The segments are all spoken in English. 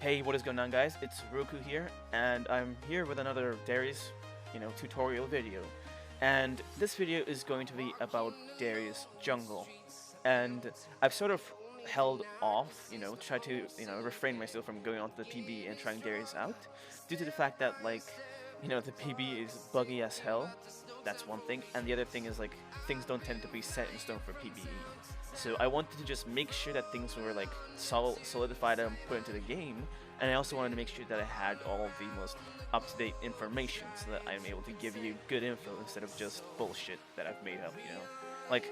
Hey, what is going on, guys? It's Roku here, and I'm here with another Darius, tutorial video. And this video is going to be about Darius Jungle. And I've sort of held off, try to, refrain myself from going onto the PB and trying Darius out, due to the fact that, the PB is buggy as hell. That's one thing, and the other thing is things don't tend to be set in stone for PBE. So I wanted to just make sure that things were solidified and put into the game, and I also wanted to make sure that I had all of the most up-to-date information so that I'm able to give you good info instead of just bullshit that I've made up. Like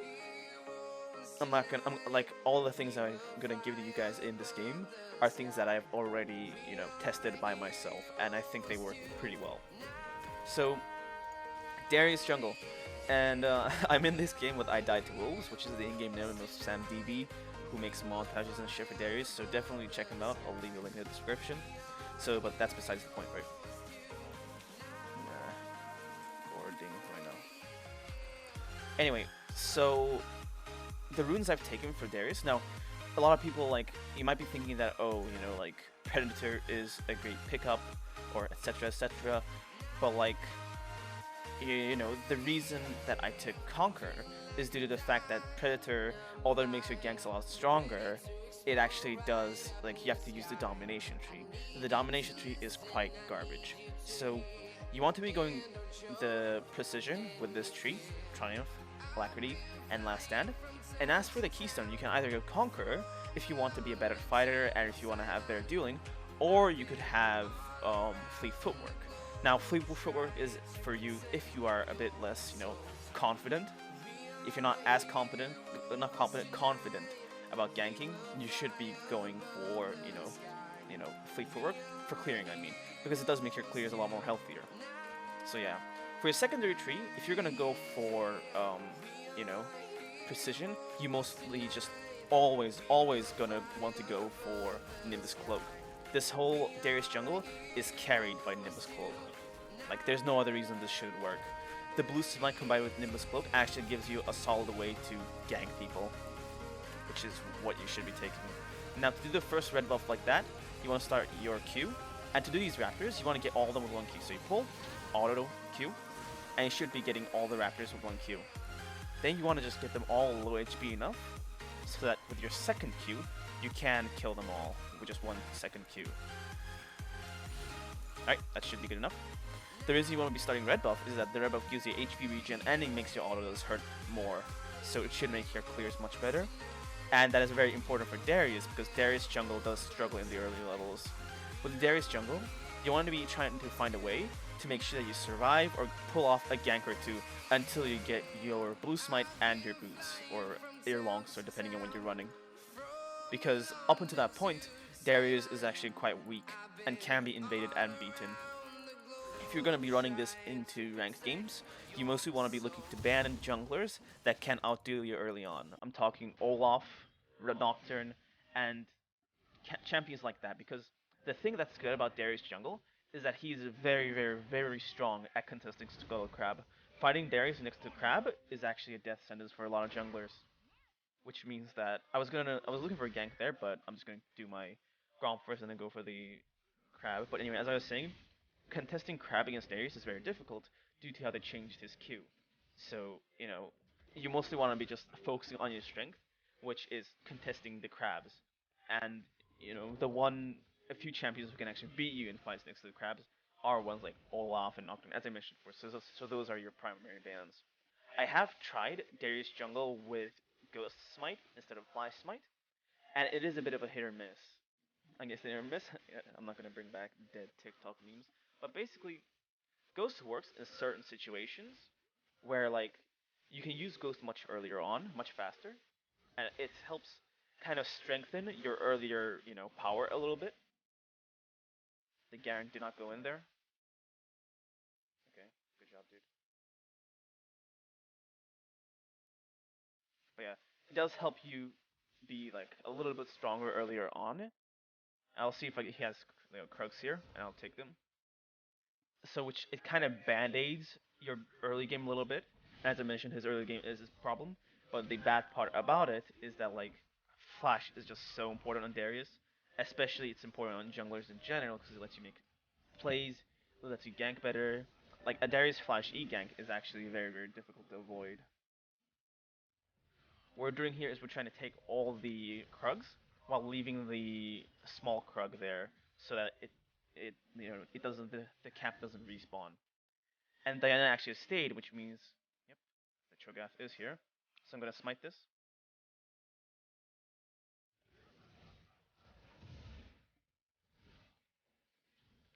all the things I'm gonna give to you guys in this game are things that I've already tested by myself, and I think they work pretty well. So Darius Jungle. And I'm in this game with I Died to Wolves, which is the in-game name of Sam DB, who makes montages and shit for Darius, so definitely check him out. I'll leave a link in the description. But that's besides the point, right? Nah. Boarding right now. Anyway, so the runes I've taken for Darius. Now, a lot of people, you might be thinking that, Predator is a great pickup, or etc, etc, but the reason that I took Conquer is due to the fact that Predator, although it makes your ganks a lot stronger, it actually does, you have to use the Domination tree. The Domination tree is quite garbage. So, you want to be going the Precision with this tree, Triumph, Alacrity, and Last Stand. And as for the Keystone, you can either go Conquer if you want to be a better fighter and if you want to have better dueling, or you could have Fleet Footwork. Now, Fleet Footwork is for you if you are a bit less, confident. If you're not as confident about ganking, you should be going for, Fleet Footwork for clearing, I mean, because it does make your clears a lot more healthier. So yeah, for your secondary tree, if you're gonna go for, Precision, you mostly just always gonna want to go for Nimbus Cloak. This whole Darius Jungle is carried by Nimbus Cloak. There's no other reason this should work. The Blue Smite combined with Nimbus Cloak actually gives you a solid way to gank people, which is what you should be taking. Now, to do the first red buff like that, you want to start your Q, and to do these raptors, you want to get all of them with one Q. So you pull, auto Q, and you should be getting all the raptors with one Q. Then you want to just get them all low HP enough, so that with your second Q, you can kill them all with just one second Q. Alright, that should be good enough. The reason you want to be starting red buff is that the red buff gives you HP regen and it makes your autos hurt more. So it should make your clears much better. And that is very important for Darius because Darius Jungle does struggle in the early levels. With Darius Jungle, you want to be trying to find a way to make sure that you survive or pull off a gank or two until you get your Blue Smite and your boots, or your longsword depending on when you're running. Because up until that point, Darius is actually quite weak and can be invaded and beaten. If you're going to be running this into ranked games, you mostly want to be looking to ban junglers that can outdo you early on. I'm talking Olaf, Nocturne, and champions like that, because the thing that's good about Darius Jungle is that he's very, very, very strong at contesting Skull Crab. Fighting Darius next to Crab is actually a death sentence for a lot of junglers. Which means that I was looking for a gank there, but I'm just gonna do my Gromp first and then go for the Crab. But anyway, as I was saying, contesting Crab against Darius is very difficult due to how they changed his Q. So, you mostly want to be just focusing on your strength, which is contesting the Crabs. And, a few champions who can actually beat you in fights next to the Crabs are ones like Olaf and Nocturne, as I mentioned before. So those are your primary bans. I have tried Darius Jungle with Ghost Smite instead of Fly Smite, and it is a bit of a hit or miss. I guess hit or miss. I'm not gonna bring back dead TikTok memes, but basically, Ghost works in certain situations where you can use Ghost much earlier on, much faster, and it helps kind of strengthen your earlier, power a little bit. The Garen did not go in there. Okay, good job, dude. But yeah, it does help you be a little bit stronger earlier on. I'll see if he has Krugs here, and I'll take them. So which it kind of band-aids your early game a little bit. As I mentioned, his early game is his problem. But the bad part about it is that Flash is just so important on Darius, Especially it's important on junglers in general because it lets you make plays, it lets you gank better. Like a Darius Flash E gank is actually very, very difficult to avoid. What we're doing here is we're trying to take all the Krugs while leaving the small Krug there so that it doesn't the cap doesn't respawn. And Diana actually stayed, which means yep, the Cho'Gath is here. So I'm gonna smite this.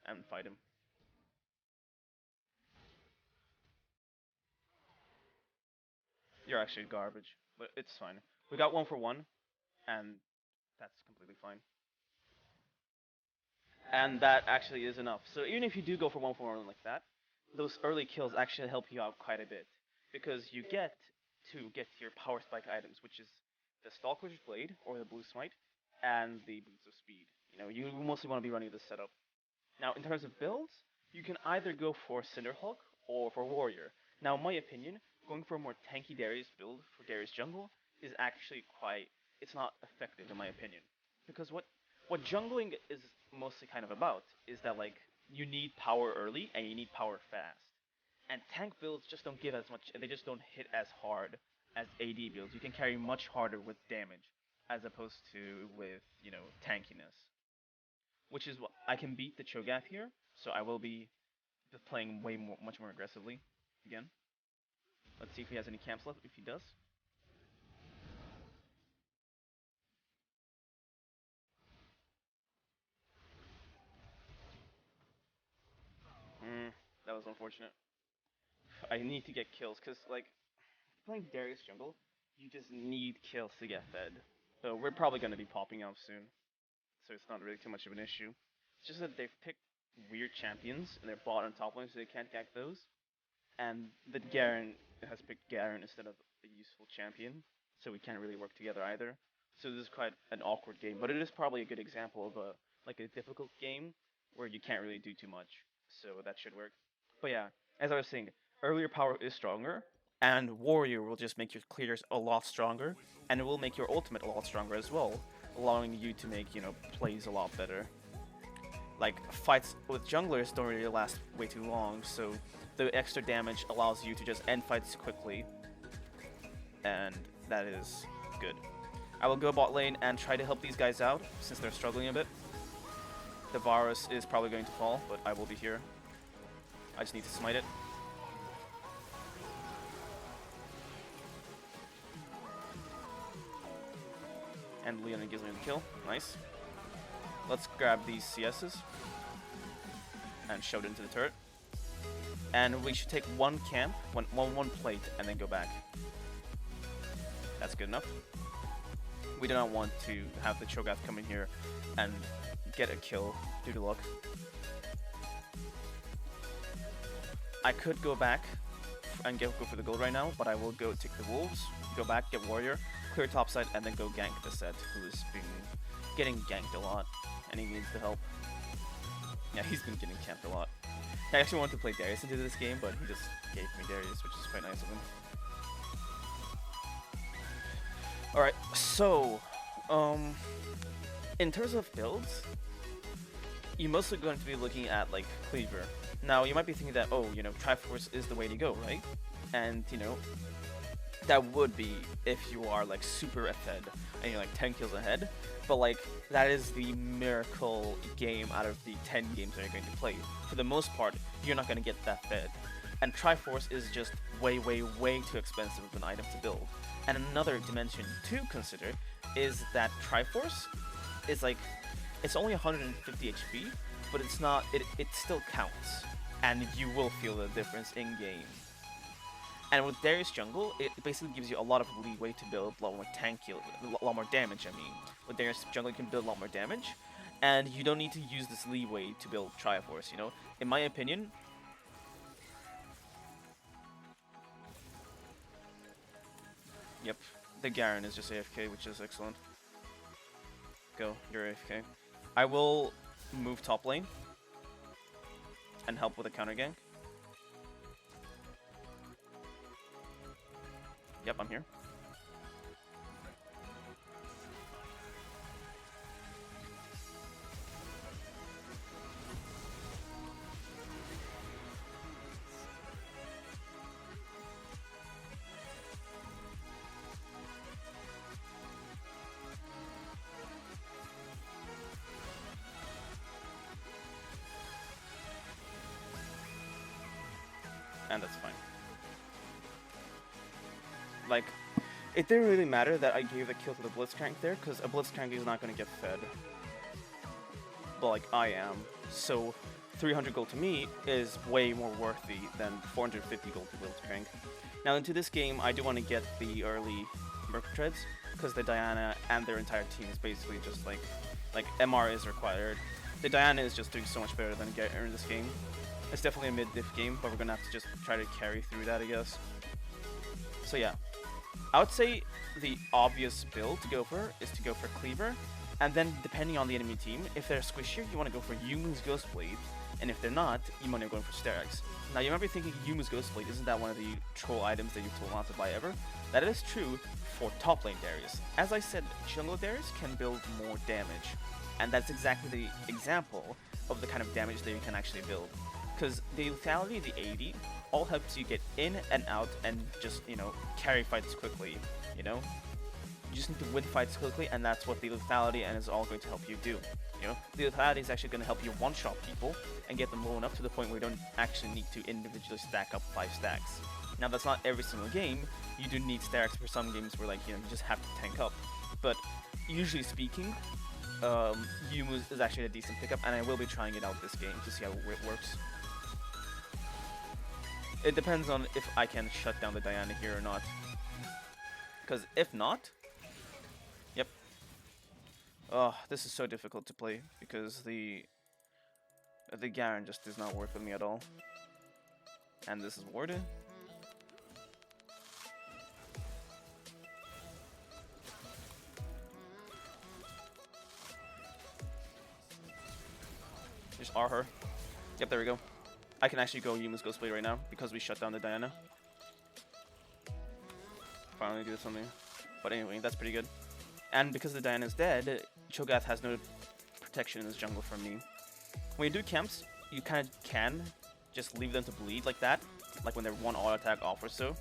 And fight him. You're actually garbage, but it's fine. We got 1 for 1, and that's completely fine. And that actually is enough. So even if you do go for 1 for 1 like that, those early kills actually help you out quite a bit because you get to get your power spike items, which is the Stalker's Blade or the Blue Smite, and the Boots of Speed. You mostly want to be running this setup. Now, in terms of builds, you can either go for Cinderhulk or for Warrior. Now, in my opinion, going for a more tanky Darius build for Darius Jungle is actually it's not effective in my opinion. Because what jungling is mostly kind of about is that like you need power early and you need power fast. And tank builds just don't give as much, they just don't hit as hard as AD builds. You can carry much harder with damage as opposed to with, tankiness. Which is what I can beat the Cho'Gath here, so I will be playing much more aggressively again. Let's see if he has any camps left. If he does, that was unfortunate. I need to get kills because like playing Darius Jungle, you just need kills to get fed. So we're probably going to be popping off soon, so it's not really too much of an issue. It's just that they've picked weird champions and they're bot and top lane, so they can't gank those. And that Garen has picked Garen instead of a useful champion, so we can't really work together either. So this is quite an awkward game, but it is probably a good example of a difficult game where you can't really do too much. So that should work. But yeah, as I was saying, earlier power is stronger, and Warrior will just make your clears a lot stronger, and it will make your ultimate a lot stronger as well, allowing you to make plays a lot better. Like fights with junglers don't really last way too long, so the extra damage allows you to just end fights quickly, and that is good. I will go bot lane and try to help these guys out since they're struggling a bit. The Varus is probably going to fall, but I will be here. I just need to smite it. And Leon gives me the kill. Nice. Let's grab these CSs and shove it into the turret. And we should take one camp, one plate, and then go back. That's good enough. We do not want to have the Cho'Gath come in here and get a kill due to luck. I could go back and go for the gold right now, but I will go take the wolves, go back, get warrior, clear topside, and then go gank the set, who is getting ganked a lot, and he needs the help. Yeah, he's been getting camped a lot. I actually wanted to play Darius into this game, but he just gave me Darius, which is quite nice of him. Alright, so, in terms of builds, you're mostly going to be looking at, like, Cleaver. Now, you might be thinking that, oh, Triforce is the way to go, right? And, that would be if you are, like, super ahead, and you're, like, 10 kills ahead. But, like, that is the miracle game out of the 10 games that you're going to play. For the most part, you're not going to get that fed. And Triforce is just way, way, way too expensive of an item to build. And another dimension to consider is that Triforce is, like, it's only 150 HP, but it's not, it still counts. And you will feel the difference in-game. And with Darius Jungle, it basically gives you a lot of leeway to build a lot more a lot more damage, I mean. With Darius Jungle, you can build a lot more damage, and you don't need to use this leeway to build Triforce, In my opinion, yep, the Garen is just AFK, which is excellent. Go, you're AFK. I will move top lane and help with a counter gank. Yep, I'm here. and that's fine. Like, it didn't really matter that I gave the kill to the Blitzcrank there, because a Blitzcrank is not going to get fed. But, like, I am. So, 300 gold to me is way more worthy than 450 gold to Blitzcrank. Now, into this game, I do want to get the early Merc Treads, because the Diana and their entire team is basically just, like MR is required. The Diana is just doing so much better than Getter in this game. It's definitely a mid-diff game, but we're going to have to just try to carry through that, I guess. So, yeah. I would say the obvious build to go for is to go for Cleaver, and then depending on the enemy team, if they're squishier, you want to go for Yumu's Ghostblade, and if they're not, you want to go for Sterak's. Now you might be thinking, Yumu's Ghostblade, isn't that one of the troll items that you're told not to buy ever? That is true for top lane Darius. As I said, Jungle Darius can build more damage, and that's exactly the example of the kind of damage that you can actually build. Because the lethality, the 80, all helps you get in and out and just, you know, carry fights quickly, you know? You just need to win fights quickly, and that's what the lethality and is all going to help you do, you know? The lethality is actually going to help you one-shot people and get them low enough to the point where you don't actually need to individually stack up 5 stacks. Now, that's not every single game. You do need stacks for some games where, like, you know, you just have to tank up. But usually speaking, Yumu is actually a decent pickup, and I will be trying it out this game to see how it works. It depends on if I can shut down the Diana here or not. Because if not... Yep. Oh, this is so difficult to play because the Garen just does not work with me at all. And this is warded. Just R her. Yep, there we go. I can actually go Yumu's Ghostblade right now because we shut down the Diana. Finally do something. But anyway, that's pretty good. And because the Diana is dead, Cho'Gath has no protection in his jungle from me. When you do camps, you kind of can just leave them to bleed like that. Like when they're one auto attack off or so.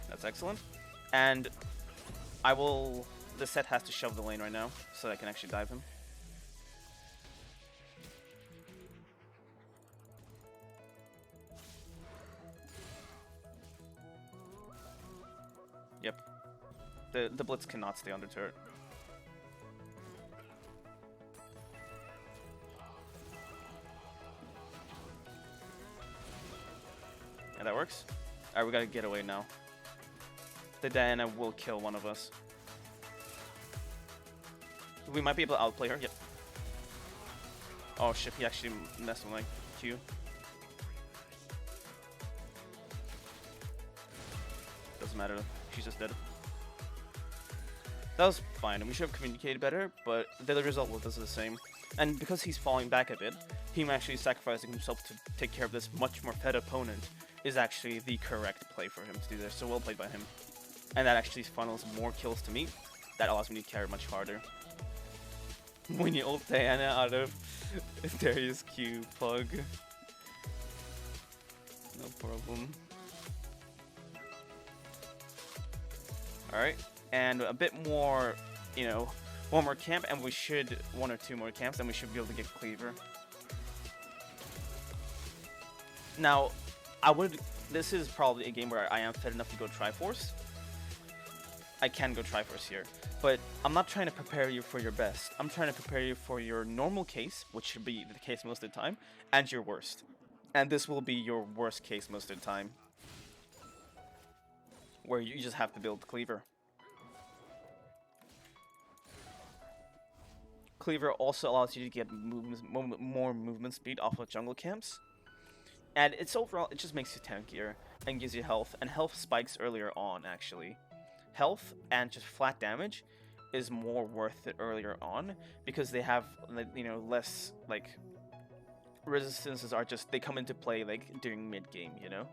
That's excellent. And I will... The set has to shove the lane right now so I can actually dive him. Yep. The Blitz cannot stay on the turret. And that works. Alright, we gotta get away now. The Diana will kill one of us. We might be able to outplay her. Yep. Oh shit, he actually messed with my Q. Doesn't matter, she's just dead. That was fine, and we should have communicated better, but the result was the same. And because he's falling back a bit, him actually sacrificing himself to take care of this much more fed opponent is actually the correct play for him to do this, so well played by him. And that actually funnels more kills to me. That allows me to carry much harder. When you ult Diana out of Darius Q plug. No problem. Alright, and a bit more, you know, one more camp, and we should, 1 or 2 more camps, and we should be able to get Cleaver. Now, this is probably a game where I am fed enough to go Triforce. I can go Triforce here. But I'm not trying to prepare you for your best. I'm trying to prepare you for your normal case, which should be the case most of the time, and your worst. And this will be your worst case most of the time. Where you just have to build Cleaver. Cleaver also allows you to get more movement speed off of jungle camps. And it's overall, it just makes you tankier and gives you health. And health spikes earlier on, actually. Health and just flat damage is more worth it earlier on because they have, you know, less, like, resistances are just, they come into play, like, during mid-game, you know?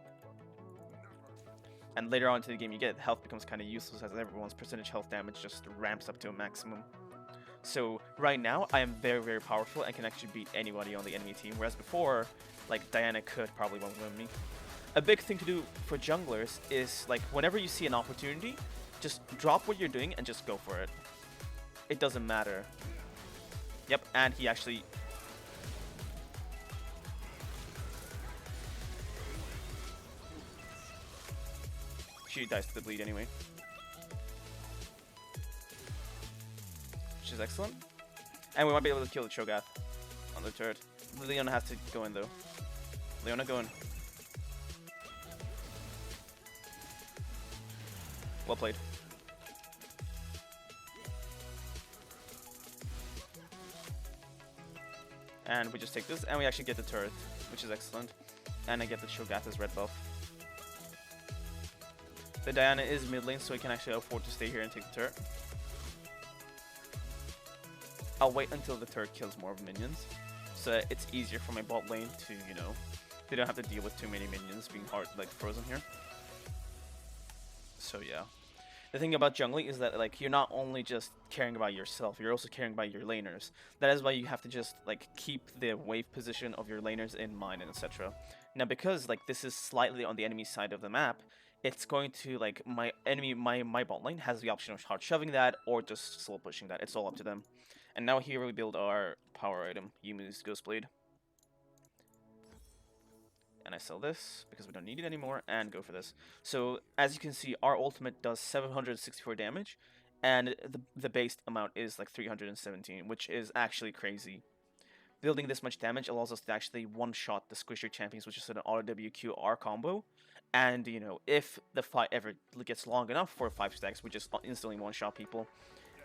And later on into the game, you get health becomes kind of useless as everyone's percentage health damage just ramps up to a maximum. So right now, I am very, very powerful and can actually beat anybody on the enemy team, whereas before, like, Diana could probably win me. A big thing to do for junglers is, like, whenever you see an opportunity, just drop what you're doing and just go for it. It doesn't matter. Yep, and he actually usually dies to the bleed anyway. Which is excellent. And we might be able to kill the Cho'Gath on the turret. Leona has to go in though. Leona, go in. Well played. And we just take this, and we actually get the turret, which is excellent. And I get the Cho'Gath's red buff. The Diana is mid lane, so we can actually afford to stay here and take the turret. I'll wait until the turret kills more of minions, so that it's easier for my bot lane to, you know, they don't have to deal with too many minions being hard, like, frozen here. So yeah. The thing about jungling is that, like, you're not only just caring about yourself, you're also caring about your laners. That is why you have to just, like, keep the wave position of your laners in mind and etc. Now, because, like, this is slightly on the enemy side of the map, it's going to, like, my bot lane has the option of hard shoving that or just slow pushing that. It's all up to them. And now here we build our power item, Yumu's Ghostblade. And I sell this because we don't need it anymore and go for this. So as you can see, our ultimate does 764 damage and the base amount is like 317, which is actually crazy. Building this much damage allows us to actually one-shot the Squisher champions, which is an RWQR combo. And, you know, if the fight ever gets long enough for 5 stacks, we just instantly one-shot people.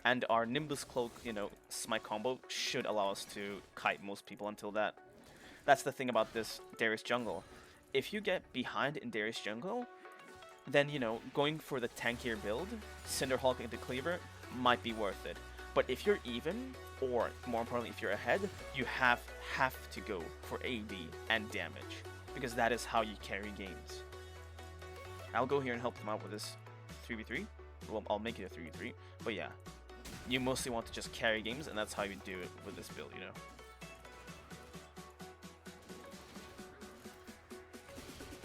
And our Nimbus Cloak, you know, smite combo should allow us to kite most people until that. That's the thing about this Darius Jungle. If you get behind in Darius Jungle, then, you know, going for the tankier build, Cinderhulk into Cleaver, might be worth it. But if you're even, or more importantly, if you're ahead, you have to go for AD and damage, because that is how you carry games. I'll go here and help them out with this 3v3. Well, I'll make it a 3v3, but yeah. You mostly want to just carry games, and that's how you do it with this build, you know.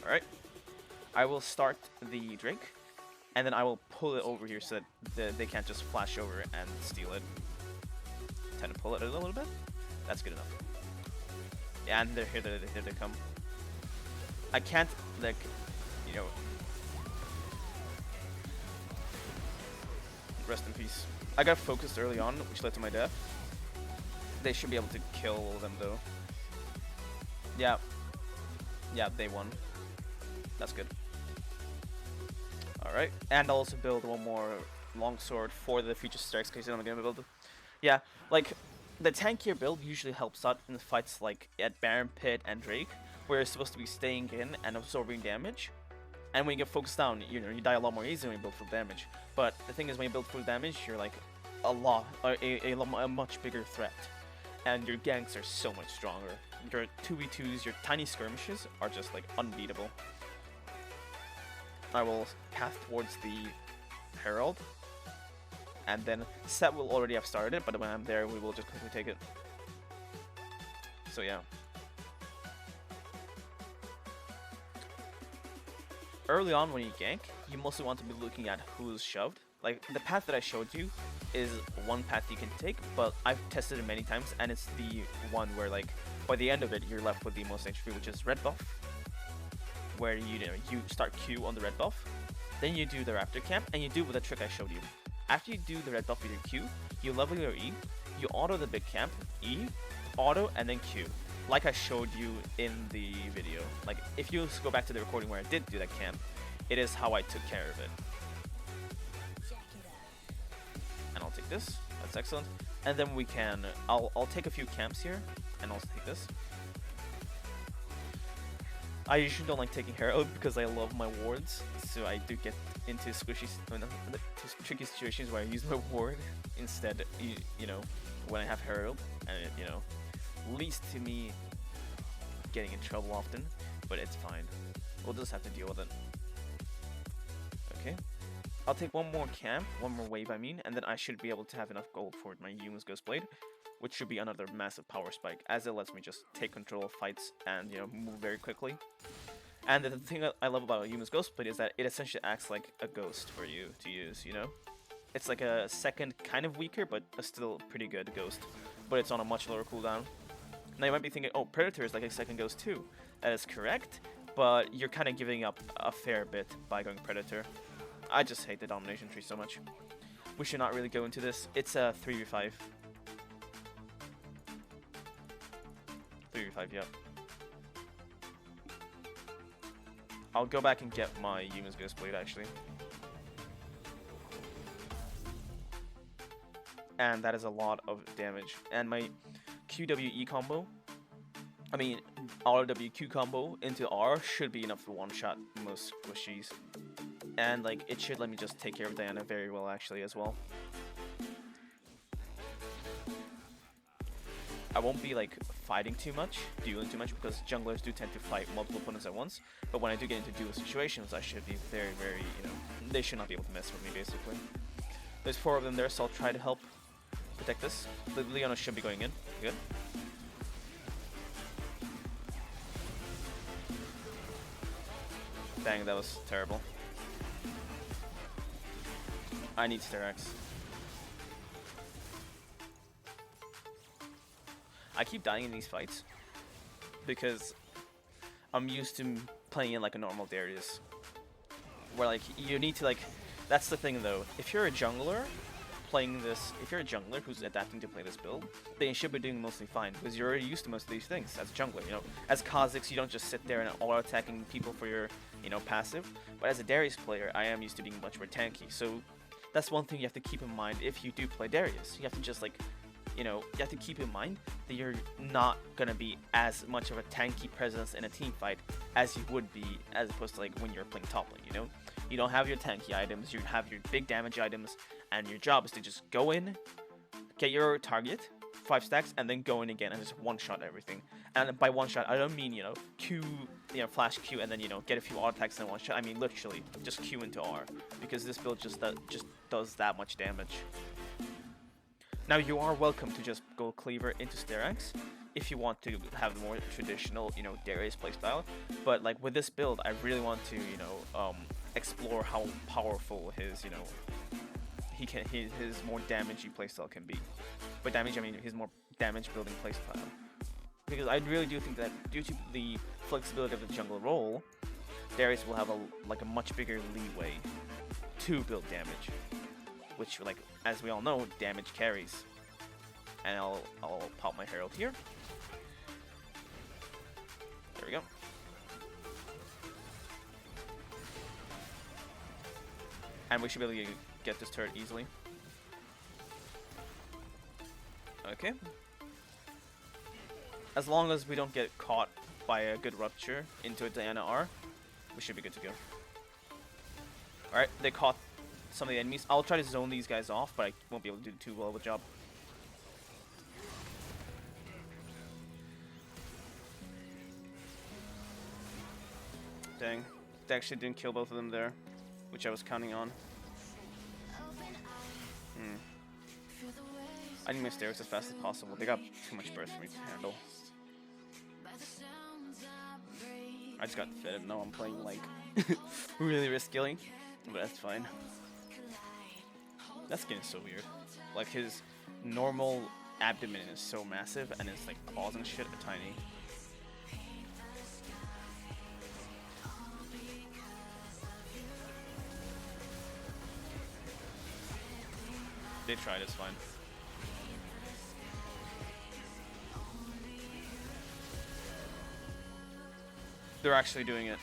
Alright, I will start the Drake, and then I will pull it over here so that they can't just flash over and steal it. Tend to pull it a little bit. That's good enough. Yeah, and here they come. I can't, like, you know... Rest in peace. I got focused early on, which led to my death. They should be able to kill them, though. Yeah. Yeah, they won. That's good. Alright, and I'll also build one more longsword for the future strikes, because I'm gonna build it. Yeah, like, the tankier build usually helps out in fights like at Baron Pit and Drake, where you're supposed to be staying in and absorbing damage. And when you get focused down, you know, you die a lot more easily when you build full damage. But the thing is, when you build full damage, you're like a much bigger threat. And your ganks are so much stronger. Your 2v2s, your tiny skirmishes are just like unbeatable. I will path towards the Herald. And then Set will already have started it, but when I'm there, we will just quickly take it. So yeah. Early on when you gank, you mostly want to be looking at who's shoved. Like, the path that I showed you is one path you can take, but I've tested it many times, and it's the one where, like, by the end of it, you're left with the most HP, which is red buff, where you start Q on the red buff, then you do the Raptor Camp, and you do with the trick I showed you. After you do the red buff with your Q, you level your E, you auto the big camp, E, auto, and then Q. Like I showed you in the video. Like, if you go back to the recording where I did do that camp, it is how I took care of it. And I'll take this. That's excellent. And then we can... I'll take a few camps here, and I'll take this. I usually don't like taking Herald because I love my wards, so I do get into tricky situations where I use my ward instead, you know, when I have Herald, and it, you know, leads to me getting in trouble often, but it's fine. We'll just have to deal with it. Okay. I'll take one more camp, one more wave I mean, and then I should be able to have enough gold for my Yumu's Ghostblade, which should be another massive power spike, as it lets me just take control of fights and, you know, move very quickly. And the thing that I love about Yumu's Ghostblade is that it essentially acts like a ghost for you to use, you know? It's like a second, kind of weaker, but a still pretty good ghost, but it's on a much lower cooldown. Now you might be thinking, oh, Predator is like a second ghost too. That is correct, but you're kind of giving up a fair bit by going Predator. I just hate the domination tree so much. We should not really go into this. It's a 3v5. 3v5, yep. I'll go back and get my Human's Ghost Blade, actually. And that is a lot of damage. And my QWE combo, I mean, RWQ combo into R should be enough to one-shot most squishies. And, like, it should let me just take care of Diana very well, actually, as well. I won't be, like, fighting too much, dueling too much, because junglers do tend to fight multiple opponents at once. But when I do get into duel situations, I should be very, very, you know, they should not be able to mess with me, basically. There's 4 of them there, so I'll try to help protect this. Leona should be going in. Good. Dang, that was terrible. I need Sterak's. I keep dying in these fights because I'm used to playing in like a normal Darius, where like you need to like. That's the thing though. If you're a jungler playing this, if you're a jungler who's adapting to play this build, then you should be doing mostly fine because you're already used to most of these things as a jungler. You know, as Kha'Zix, you don't just sit there and all attacking people for your passive. But as a Darius player, I am used to being much more tanky. So that's one thing you have to keep in mind if you do play Darius. You have to just like. You have to keep in mind that you're not gonna be as much of a tanky presence in a team fight as you would be as opposed to like when you're playing top lane, You don't have your tanky items, you have your big damage items, and your job is to just go in, get your target, 5 stacks, and then go in again and just one-shot everything. And by one-shot, I don't mean, Q, flash Q and then, get a few auto attacks and one-shot. I mean literally, just Q into R, because this build just does that much damage. Now you are welcome to just go Cleaver into Sterak's if you want to have the more traditional, Darius playstyle. But like with this build, I really want to, explore how powerful his, his more damagey playstyle can be. By damage, I mean his more damage building playstyle. Because I really do think that due to the flexibility of the jungle role, Darius will have a much bigger leeway to build damage. Which, like, as we all know, damage carries. And I'll pop my Herald here. There we go. And we should be able to get this turret easily. Okay. As long as we don't get caught by a good rupture into a Diana R, we should be good to go. Alright, they caught some of the enemies. I'll try to zone these guys off, but I won't be able to do too well of a job. Dang. They actually didn't kill both of them there, which I was counting on. I need my stairs as fast as possible. They got too much burst for me to handle. I just got fed. Now I'm playing like really risk-killing, but that's fine. That skin is so weird. Like his normal abdomen is so massive, and his like claws and shit are tiny. They tried, it's fine. They're actually doing it.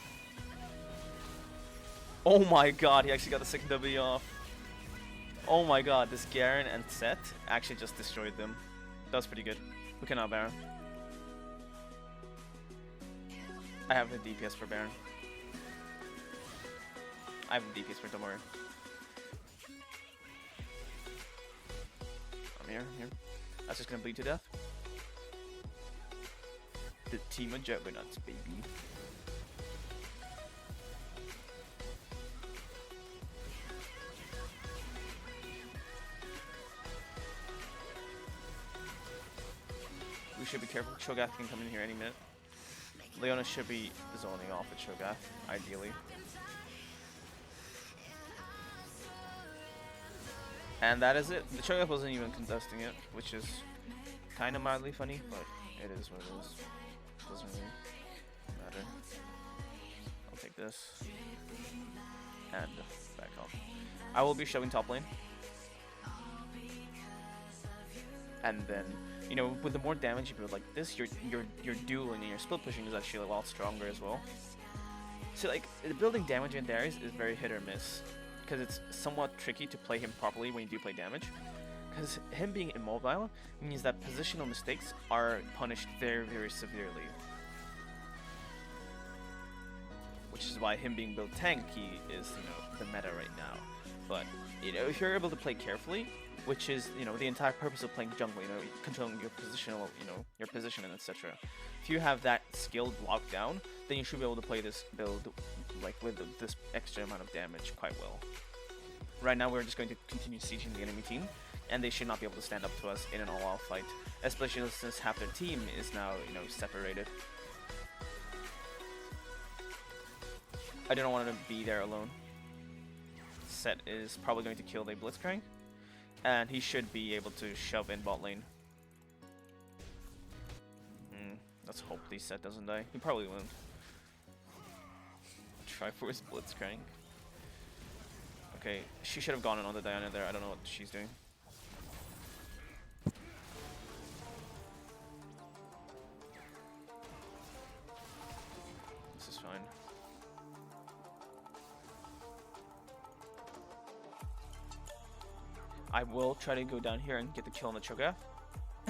Oh my god, he actually got the second W off. Oh my god, this Garen and Set actually just destroyed them. That was pretty good. We can now Baron. I have the DPS for Baron. I have the DPS for, don't worry. I'm here. That's just gonna bleed to death. The team of Juggernauts, baby. We should be careful. Cho'Gath can come in here any minute. Leona should be zoning off with Cho'Gath, ideally. And that is it. The Cho'Gath wasn't even contesting it, which is kind of mildly funny, but it is what it is. Doesn't really matter. I'll take this. And back on. I will be shoving top lane. And then, you know, with the more damage you build like this, your dueling and your split pushing is actually a lot stronger as well. So like, building damage in Darius is very hit or miss, because it's somewhat tricky to play him properly when you do play damage. Because him being immobile means that positional mistakes are punished very, very severely. Which is why him being built tanky is, you know, the meta right now. But, you know, if you're able to play carefully, which is, you know, the entire purpose of playing jungle, you know, controlling your positional, you know, your position and etc. If you have that skill locked down, then you should be able to play this build, like, with this extra amount of damage quite well. Right now, we're just going to continue sieging the enemy team, and they should not be able to stand up to us in an all-out fight, especially since half their team is now, you know, separated. I don't want to be there alone. Set is probably going to kill the Blitzcrank, and he should be able to shove in bot lane. Let's hope the Set doesn't die. He probably won't. Triforce Blitzcrank. Okay, she should have gone in on the Diana there. I don't know what she's doing. This is fine. I will try to go down here and get the kill on the Cho'Gath.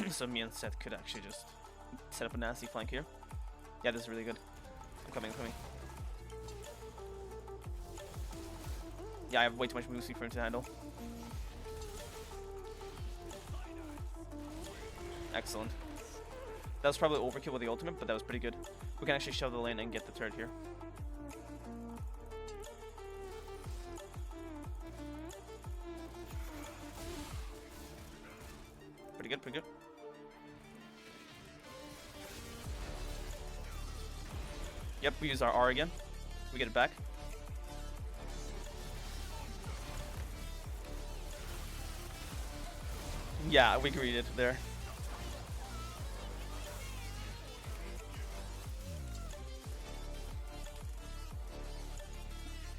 So me and Seth could actually just set up a nasty flank here. Yeah, this is really good. I'm coming, I'm coming. Yeah, I have way too much Moosey for him to handle. Excellent. That was probably overkill with the ultimate, but that was pretty good. We can actually shove the lane and get the turret here. Pretty good, pretty good. Yep, we use our R again. We get it back. Yeah, we greeted there.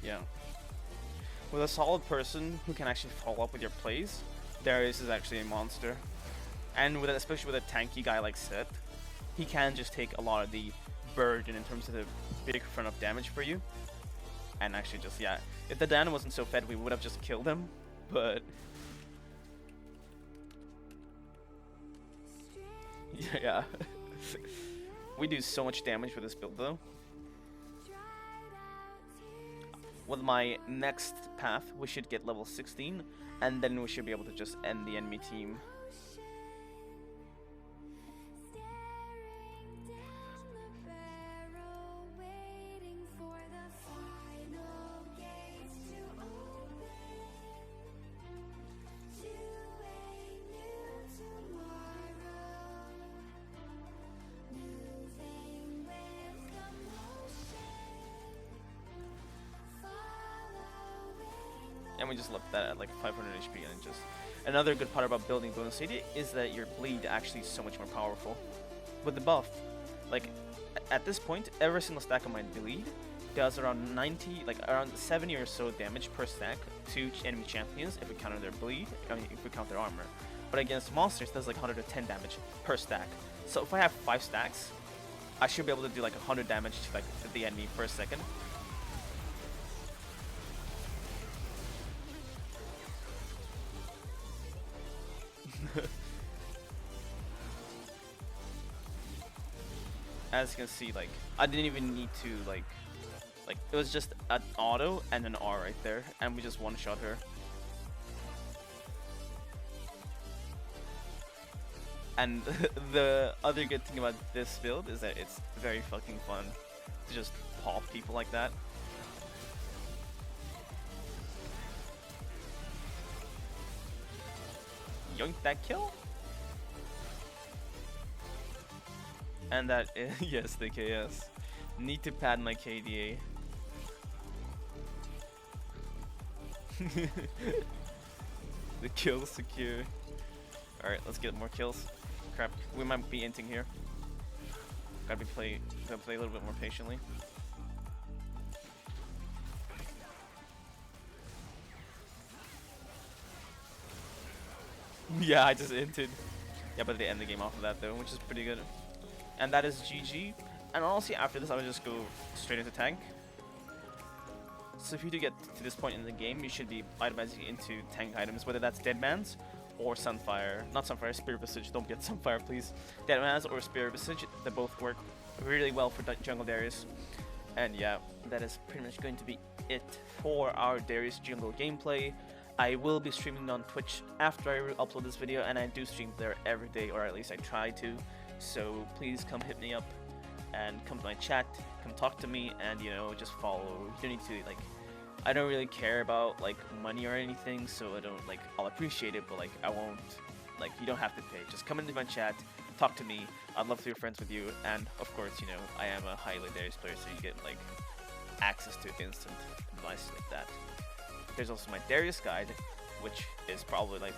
Yeah. With a solid person who can actually follow up with your plays, Darius is actually a monster. And with especially with a tanky guy like Seth, he can just take a lot of the burden in terms of the big front of damage for you. And actually just, yeah, if the Diana wasn't so fed, we would have just killed him, but... yeah. We do so much damage with this build though. With my next path, we should get level 16, and then we should be able to just end the enemy team. And we just left that at like 500 HP, and just another good part about building bonus AD is that your bleed actually is so much more powerful. With the buff, like at this point, every single stack of my bleed does around 90, like around 70 or so damage per stack to enemy champions if we counter their bleed, if we count their armor. But against monsters, it does like 110 damage per stack. So if I have 5 stacks, I should be able to do like 100 damage to like the enemy per second. As you can see, like, I didn't even need to, like it was just an auto and an R right there, and we just one-shot her. And the other good thing about this build is that it's very fucking fun to just pop people like that. Yoink that kill? And that is, yes, the KS. Need to pad my KDA. The kill secure. Alright, let's get more kills. Crap, we might be inting here. Gotta play a little bit more patiently. Yeah, I just hinted. Yeah, but they end the game off of that though, which is pretty good. And that is GG. And honestly, after this, I would just go straight into tank. So if you do get to this point in the game, you should be itemizing into tank items, whether that's Deadman's or Sunfire. Not Sunfire, Spirit Visage. Don't get Sunfire, please. Deadman's or Spirit Visage, they both work really well for Jungle Darius. And yeah, that is pretty much going to be it for our Darius Jungle gameplay. I will be streaming on Twitch after I upload this video, and I do stream there every day, or at least I try to. So please come hit me up and come to my chat, come talk to me, and you know, just follow. You don't need to like, I don't really care about like money or anything, so I don't like, I'll appreciate it, but like I won't, like you don't have to pay. Just come into my chat, talk to me. I'd love to be friends with you, and of course, you know, I am a highly Darius player, so you get like access to instant advice like that. There's also my Darius guide, which is probably like,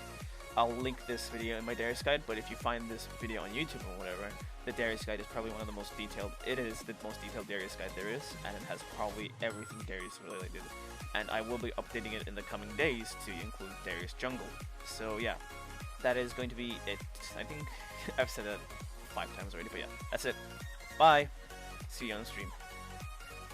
I'll link this video in my Darius guide, but if you find this video on YouTube or whatever, the Darius guide is probably one of the most detailed. It is the most detailed Darius guide there is, and it has probably everything Darius related. And I will be updating it in the coming days to include Darius Jungle. So yeah, that is going to be it. I think I've said that 5 times already, but yeah, that's it. Bye. See you on the stream.